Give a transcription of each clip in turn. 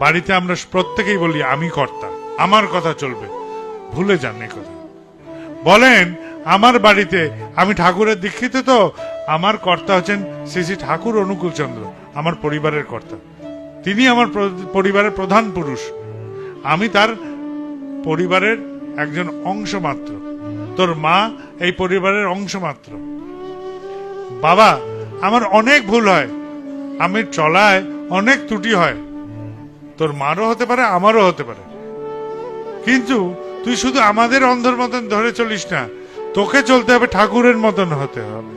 বাড়িতে আমরা প্রত্যেকেই বলি আমি কর্তা, আমার কথা চলবে, ভুলে যান এই কথা। বলেন আমার বাড়িতে আমি ঠাকুরের দীক্ষিত, তো আমার কর্তা হচ্ছেন শ্রী শ্রী ঠাকুর অনুকূল চন্দ্র, আমার পরিবারের কর্তা। তিনি আমার পরিবারের প্রধান পুরুষ, আমি তার পরিবারের একজন অংশ মাত্র। তোর মা এই পরিবারের অংশ মাত্র। বাবা, আমার অনেক ভুল হয়, আমি চলায় অনেক ত্রুটি হয়, তোর মারও হতে পারে, আমারও হতে পারে, কিন্তু তুই শুধু আমাদের অন্ধের মতন ধরে চলিস না, তোকে চলতে হবে ঠাকুরের মতন হতে হবে।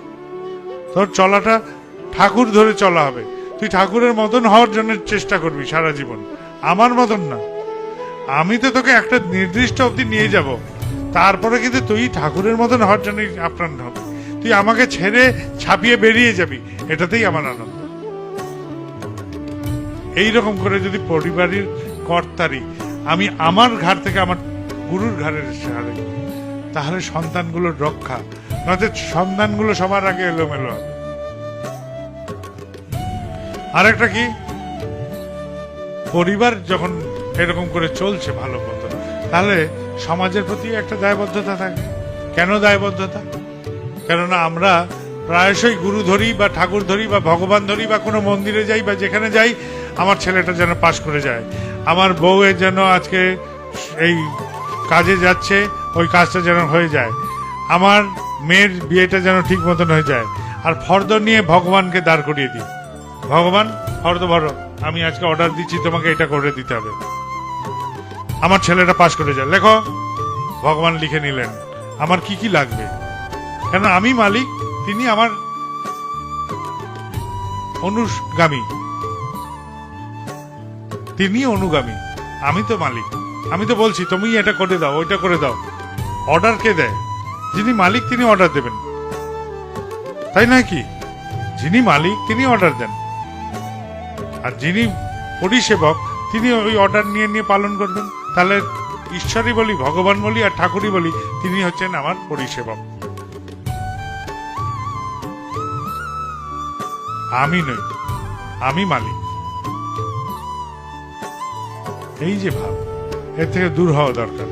তোর চলাটা ঠাকুর ধরে চলা হবে, তুই ঠাকুরের মতন হওয়ার জন্য চেষ্টা করবি সারা জীবন, আমার মতন না। আমি তো তোকে একটা নির্দিষ্ট অবধি নিয়ে যাব, তারপরে কিন্তু তুই ঠাকুরের মতন হওয়ার জন্য আপ্রাণ হবে। তুই আমাকে ছেড়ে ছাপিয়ে বেরিয়ে যাবি, এটাতেই আমার আনন্দ। এইরকম করে যদি পরিবারের কর্তারি আমি আমার ঘাট থেকে আমার গুরুর ঘাড়ে সারি, তাহলে সন্তানগুলোর রক্ষা, নয়তো সন্তানগুলো সবার আগে এলোমেলো হবে। আরেকটা কি, পরিবার যখন এরকম করে চলছে ভালো মতো, তাহলে সমাজের প্রতি একটা দায়বদ্ধতা থাকে। কেন দায়বদ্ধতা? কেননা আমরা প্রায়শই গুরু ধরি বা ঠাকুর ধরি বা ভগবান ধরি বা কোনো মন্দিরে যাই বা যেখানে যাই, আমার ছেলেটা যেন পাশ করে যায়, আমার বউয়ের যেন আজকে এই কাজে যাচ্ছে ওই কাজটা যেন হয়ে যায়, আমার মেয়ের বিয়েটা যেন ঠিক মতন হয়ে যায়। আর ফর্দ নিয়ে ভগবানকে দাঁড় করিয়ে দিই, ভগবান ফর্দ ভরো, আমি আজকে অর্ডার দিচ্ছি তোমাকে এটা করে দিতে হবে, আমার ছেলেটা পাশ করে যায়। লেখো, ভগবান লিখে নিলেন আমার কি কি লাগবে, কেন আমি মালিক, তিনি আমার অনুগামী, তিনি অনুগামী, আমি তো মালিক। আমি তো বলছি তুমি এটা করে দাও, ওইটা করে দাও। অর্ডার কে দেয়? যিনি মালিক তিনি অর্ডার দেবেন, তাই নয় কি? যিনি মালিক তিনি অর্ডার দেন, আর যিনি পরিষেবক তিনি ওই অর্ডার নিয়ে নিয়ে পালন করবেন। তাহলে ঈশ্বরই বলি, ভগবান বলি আর ঠাকুরই বলি, তিনি হচ্ছেন আমার পরিষেবক, আমি নই, আমি মালিক। এই যে ভাব, এর থেকে দূর হওয়া দরকার।